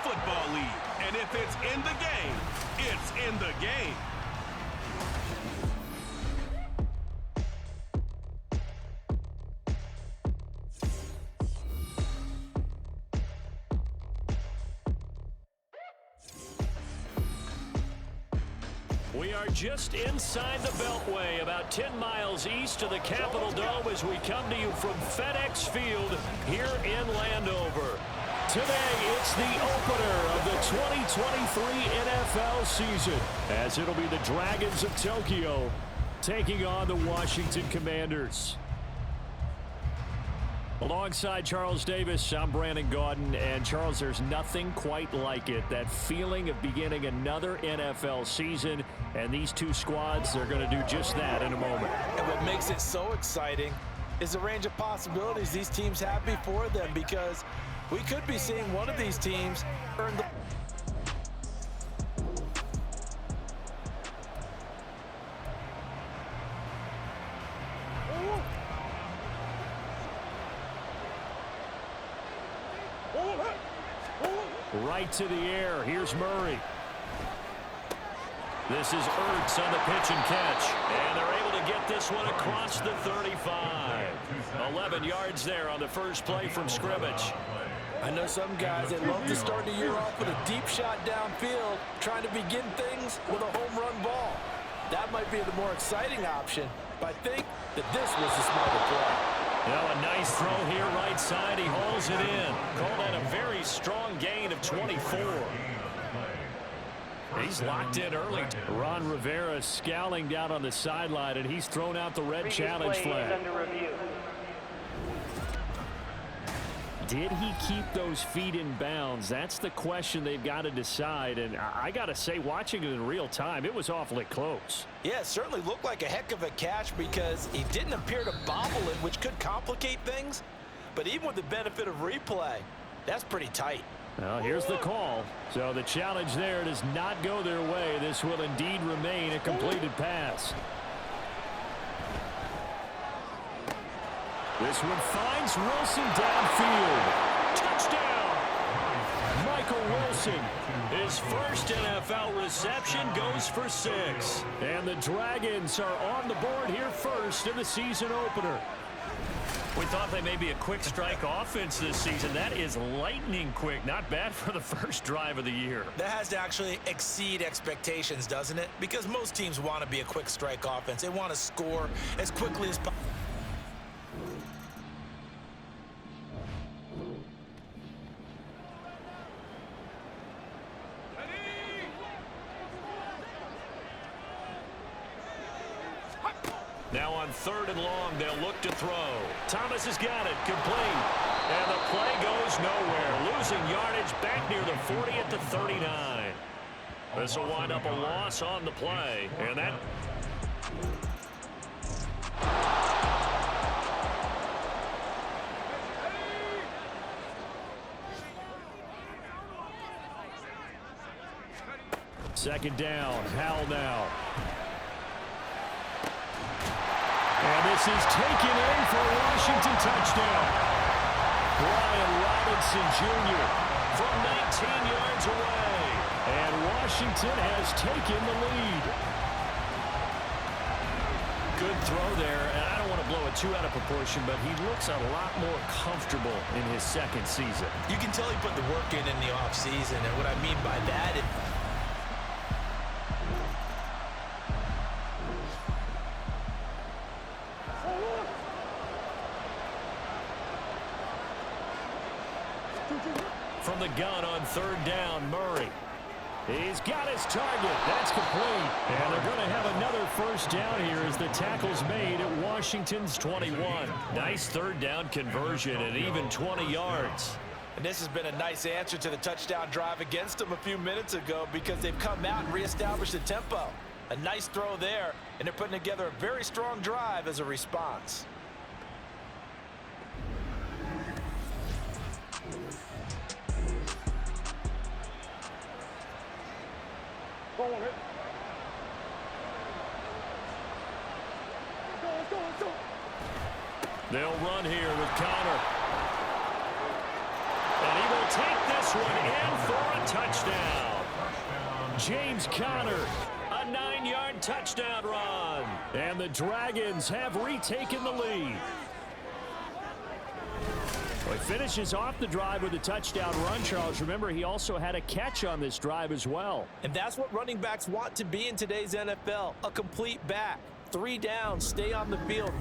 Football League. And if it's in the game, it's in the game. We are just inside the Beltway, about 10 miles east of the Capitol Dome as we come to you from FedEx Field here in Landover. Today, it's the opener of the 2023 NFL season, as it'll be the Dragons of Tokyo taking on the Washington Commanders. Alongside Charles Davis, I'm Brandon Gaudin, and Charles, there's nothing quite like it. That feeling of beginning another NFL season, and these two squads, they're going to do just that in a moment. And what makes it so exciting is the range of possibilities these teams have before them, because we could be seeing one of these teams earn the... Right to the air. Here's Murray. This is Ertz on the pitch and catch. And they're able to get this one across the 35. 11 yards there on the first play from scrimmage. I know some guys that love to start the year off with a deep shot downfield, trying to begin things with a home run ball. That might be the more exciting option, but I think that this was the smarter play. Now a nice throw here right side. He hauls it in. Called that a very strong gain of 24. He's locked in early. Ron Rivera scowling down on the sideline, and he's thrown out the red challenge flag. Did he keep those feet in bounds? That's the question they've got to decide. And I got to say, watching it in real time, it was awfully close. Yeah, it certainly looked like a heck of a catch because he didn't appear to bobble it, which could complicate things. But even with the benefit of replay, that's pretty tight. Well, here's the call. So the challenge there does not go their way. This will indeed remain a completed pass. This one finds Wilson downfield. Touchdown! Michael Wilson, his first NFL reception, goes for 6. And the Dragons are on the board here first in the season opener. We thought they may be a quick strike offense this season. That is lightning quick. Not bad for the first drive of the year. That has to actually exceed expectations, doesn't it? Because most teams want to be a quick strike offense. They want to score as quickly as possible. Now on 3rd and long, they'll look to throw. Thomas has got it, complete. And the play goes nowhere. Losing yardage back near the 40 at the 39. This will wind up a loss on the play. And that... Second down, Howell now. And this is taken in for a Washington touchdown. Brian Robinson Jr. from 19 yards away. And Washington has taken the lead. Good throw there, and I don't want to blow it too out of proportion, but he looks a lot more comfortable in his second season. You can tell he put the work in the offseason, and what I mean by that is... From the gun on 3rd down, Murray. He's got his target. That's complete. And they're going to have another first down here as the tackle's made at Washington's 21. Nice 3rd down conversion and even 20 yards. And this has been a nice answer to the touchdown drive against them a few minutes ago because they've come out and reestablished the tempo. A nice throw there, and they're putting together a very strong drive as a response. They'll run here with Connor. And he will take this one in for a touchdown. James Conner, a 9-yard touchdown run. And the Dragons have retaken the lead. Well, he finishes off the drive with a touchdown run, Charles. Remember, he also had a catch on this drive as well. And that's what running backs want to be in today's NFL, a complete back. 3 downs, stay on the field.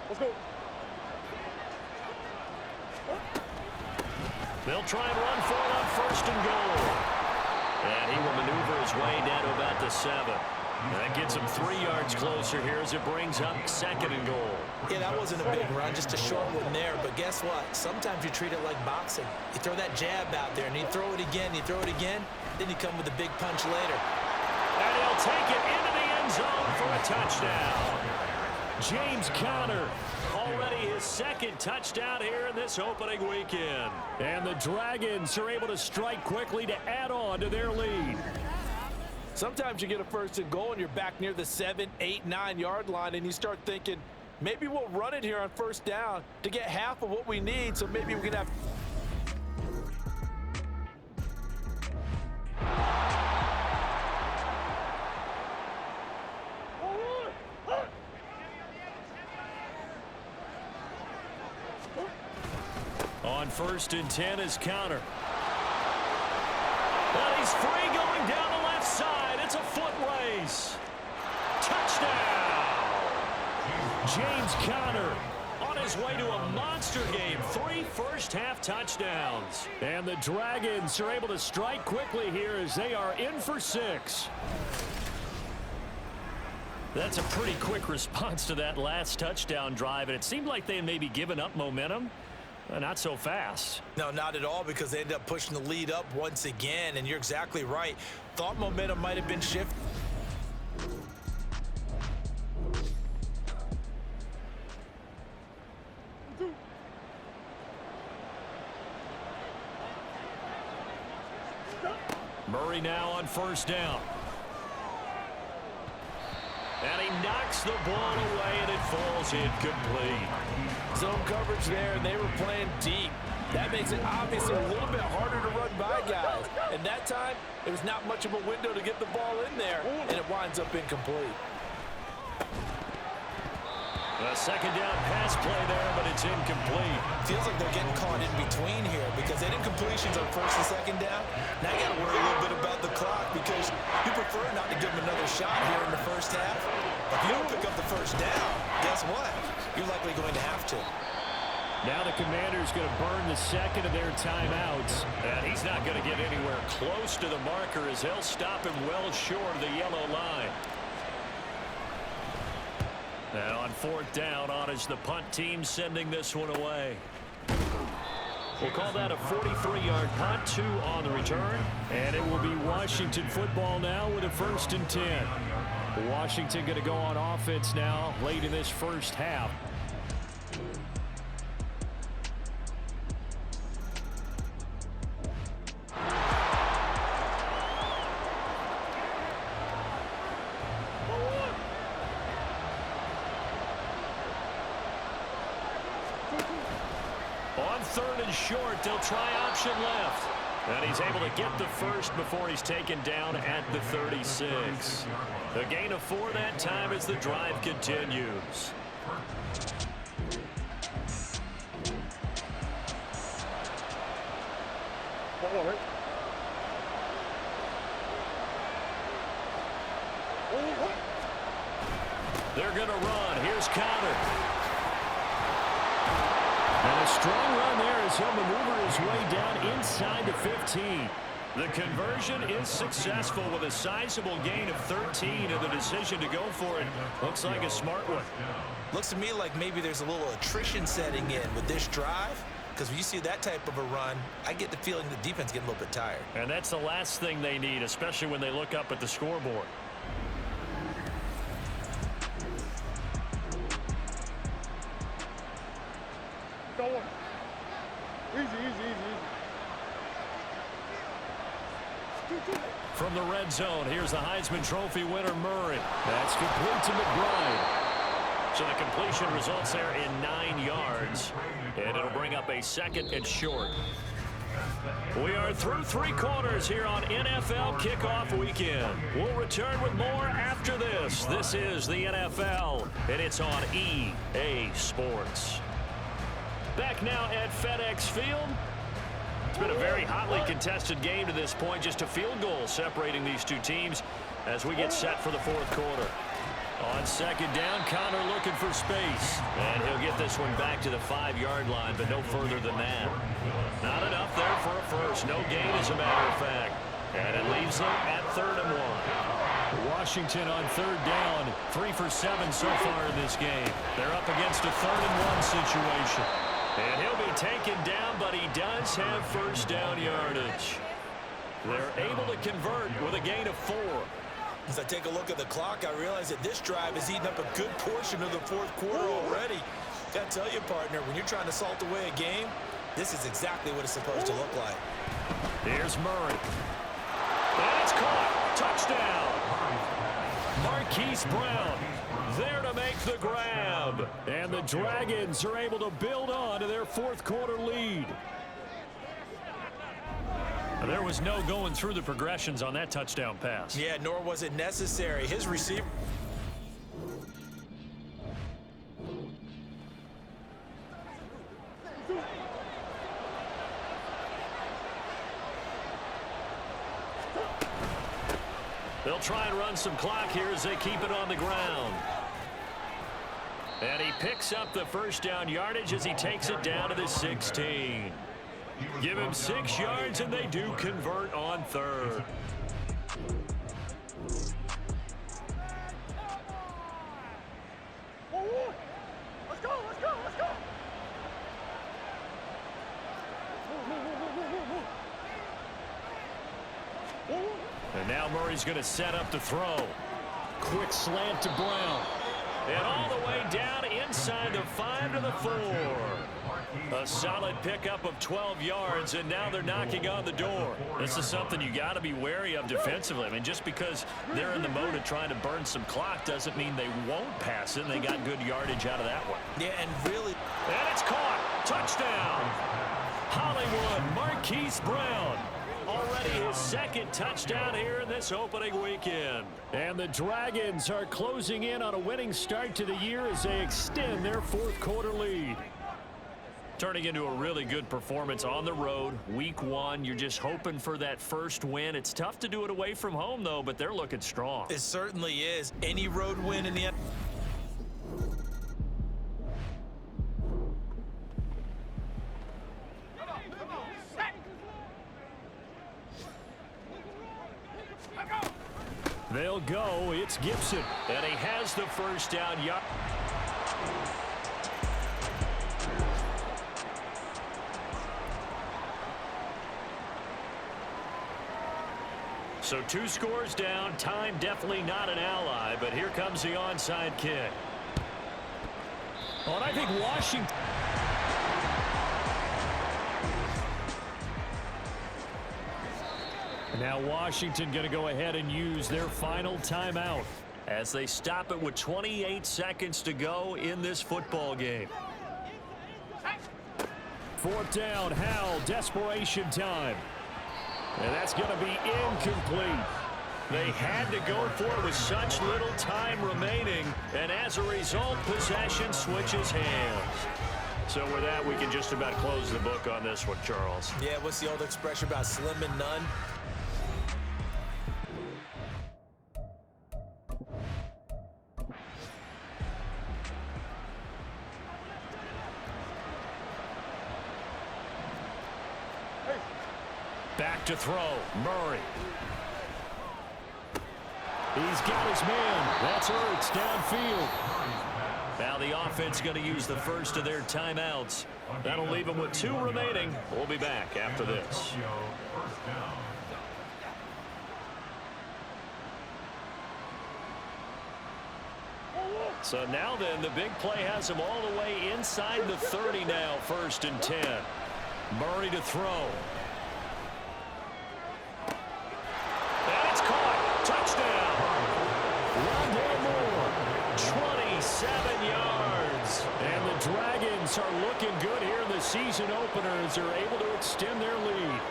Let's go. They'll try and run for it on 1st and goal. And he will maneuver his way down to about the 7. That gets him 3 yards closer here as it brings up 2nd and goal. Yeah, that wasn't a big run, just a short one there. But guess what? Sometimes you treat it like boxing. You throw that jab out there, and you throw it again, then you come with a big punch later. And he'll take it into the end zone for a touchdown. James Conner, already his 2nd touchdown here in this opening weekend. And the Dragons are able to strike quickly to add on to their lead. Sometimes you get a 1st and goal and you're back near the 7, 8, 9-yard line, and you start thinking, maybe we'll run it here on 1st down to get half of what we need, so maybe we can have... On 1st and 10 is Conner. And he's free going down the left side. It's a foot race. Touchdown! James Conner on his way to a monster game. 3 first-half touchdowns. And the Dragons are able to strike quickly here as they are in for 6. That's a pretty quick response to that last touchdown drive, and it seemed like they had maybe given up momentum. Not so fast. No, not at all, because they ended up pushing the lead up once again, and you're exactly right. Thought momentum might have been shifted. Murray now on 1st down. And he knocks the ball away, and it falls incomplete. Zone coverage there, and they were playing deep. That makes it obviously a little bit harder to run by guys. And that time, it was not much of a window to get the ball in there, and it winds up incomplete. A 2nd down pass play there, but it's incomplete. Feels like they're getting caught in between here because they did incompletions on 1st and 2nd down. Now you got to worry a little bit about the clock because you prefer not to give them another shot here in the 1st half. If you don't pick up the 1st down, guess what? You're likely going to have to. Now the Commander's going to burn the 2nd of their timeouts. And he's not going to get anywhere close to the marker as they'll stop him well short of the yellow line. Now on 4th down, on is the punt team sending this one away. We'll call that a 43-yard punt, 2 on the return. And it will be Washington football now with a 1st and 10. Washington going to go on offense now late in this 1st half. On 3rd and short, they'll try option left. And he's able to get the 1st before he's taken down at the 36. The gain of 4 that time as the drive continues. They're going to run. Here's Conner. And a strong run there as he'll maneuver his way down inside the 15. The conversion is successful with a sizable gain of 13, and the decision to go for it looks like a smart one. Looks to me like maybe there's a little attrition setting in with this drive, because when you see that type of a run, I get the feeling the defense getting a little bit tired. And that's the last thing they need, especially when they look up at the scoreboard. Go on. Easy, easy, easy, easy. From the red zone, here's the Heisman Trophy winner, Murray. That's complete to McBride. So the completion results there in 9 yards, and it'll bring up a 2nd and short. We are through 3 quarters here on NFL Kickoff Weekend. We'll return with more after this. This is the NFL, and it's on EA Sports. Back now at FedEx Field. It's been a very hotly contested game to this point. Just a field goal separating these two teams as we get set for the 4th quarter. On 2nd down, Connor looking for space. And he'll get this one back to the 5-yard line, but no further than that. Not enough there for a first. No gain, as a matter of fact. And it leaves them at 3rd and 1. Washington on 3rd down. 3 for 7 so far in this game. They're up against a 3rd and 1 situation. And he'll be taken down, but he does have 1st down yardage. They're able to convert with a gain of 4. As I take a look at the clock, I realize that this drive has eaten up a good portion of the 4th quarter already. Gotta tell you, partner, when you're trying to salt away a game, this is exactly what it's supposed to look like. Here's Murray. And it's caught. Touchdown. Marquise Brown there to make the grab. And the Dragons are able to build on to their 4th quarter lead. There was no going through the progressions on that touchdown pass. Yeah, nor was it necessary. His receiver... They'll try and run some clock here as they keep it on the ground. And he picks up the 1st down yardage as he takes it down to the 16. Give him 6 yards, and they do convert on 3rd. Let's go, let's go, let's go. And now Murray's going to set up the throw. Quick slant to Brown. And all the way down inside the 5 to the 4. A solid pickup of 12 yards, and now they're knocking on the door. This is something you got to be wary of defensively. I mean, just because they're in the mode of trying to burn some clock doesn't mean they won't pass it, and they got good yardage out of that one. Yeah, and really... And it's caught. Touchdown. Hollywood, Marquise Brown. Already his 2nd touchdown here in this opening weekend. And the Dragons are closing in on a winning start to the year as they extend their 4th quarter lead. Turning into a really good performance on the road. Week 1, you're just hoping for that 1st win. It's tough to do it away from home, though, but they're looking strong. It certainly is. Any road win in the end. They'll go. It's Gibson. And he has the 1st down yard. So 2 scores down. Time definitely not an ally, but here comes the onside kick. Oh, and I think Washington... Now Washington going to go ahead and use their final timeout as they stop it with 28 seconds to go in this football game. 4th down, Howell, desperation time. And that's going to be incomplete. They had to go for it with such little time remaining, and as a result, possession switches hands. So with that, we can just about close the book on this one, Charles. Yeah, what's the old expression about slim and none? Back to throw, Murray. He's got his man. That's Ertz downfield. Now the offense going to use the 1st of their timeouts. That'll leave them with 2 remaining. We'll be back after this. So now then, the big play has him all the way inside the 30 now, 1st and 10. Murray to throw. And Rondale Moore, 27 yards. And the Dragons are looking good here in the season opener as they're able to extend their lead.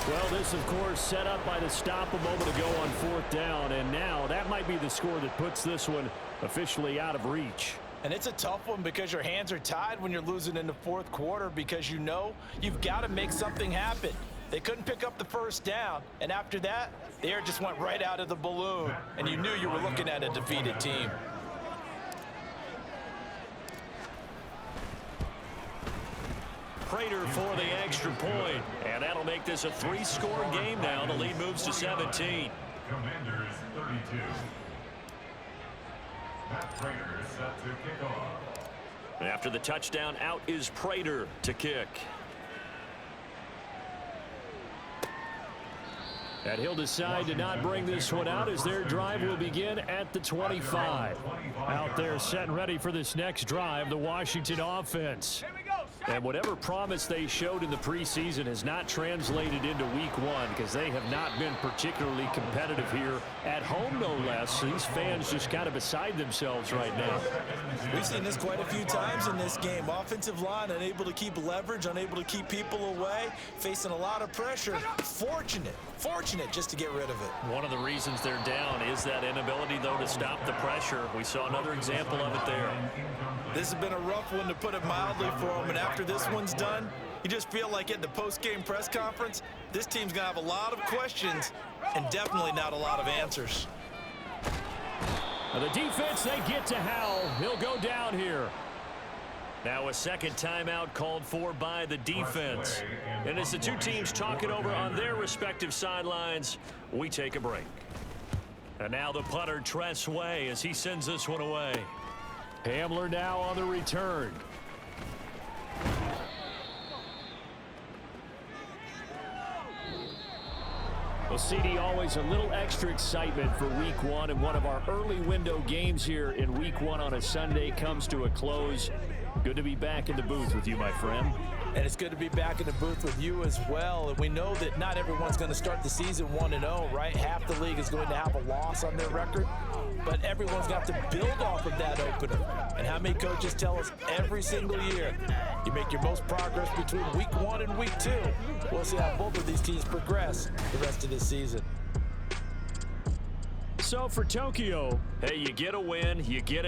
Well, this, of course, set up by the stop a moment ago on 4th down, and now that might be the score that puts this one officially out of reach. And it's a tough one because your hands are tied when you're losing in the 4th quarter because you know you've got to make something happen. They couldn't pick up the first down, and after that, the air just went right out of the balloon, and you knew you were looking at a defeated team. Prater for the extra point, and that'll make this a 3-score game now. The lead moves to 17. Commanders 32. Matt Prater is set to kick off. After the touchdown, out is Prater to kick. And he'll decide to not bring this one out as their drive will begin at the 25. Out there set and ready for this next drive, the Washington offense. And whatever promise they showed in the preseason has not translated into week 1 because they have not been particularly competitive here at home, no less. These fans just kind of beside themselves right now. We've seen this quite a few times in this game. Offensive line unable to keep leverage, unable to keep people away, facing a lot of pressure. Fortunate just to get rid of it. One of the reasons they're down is that inability, though, to stop the pressure. We saw another example of it there. This has been a rough one, to put it mildly, for them. And after this one's done, you just feel like at the post-game press conference, this team's going to have a lot of questions and definitely not a lot of answers. The defense, they get to Howell. He'll go down here. Now a second timeout called for by the defense. And as the two teams talk it over on their respective sidelines, we take a break. And now the punter, Tress Way, as he sends this one away. Hamler now on the return. Well, CD, always a little extra excitement for week 1, and one of our early window games here in week 1 on a Sunday comes to a close. Good to be back in the booth with you, my friend. And it's good to be back in the booth with you as well. And we know that not everyone's going to start the season 1-0, right? Half the league is going to have a loss on their record. But everyone's got to build off of that opener. And how many coaches tell us every single year, you make your most progress between week 1 and week 2. We'll see how both of these teams progress the rest of this season. So for Tokyo, hey, you get a win, you get it.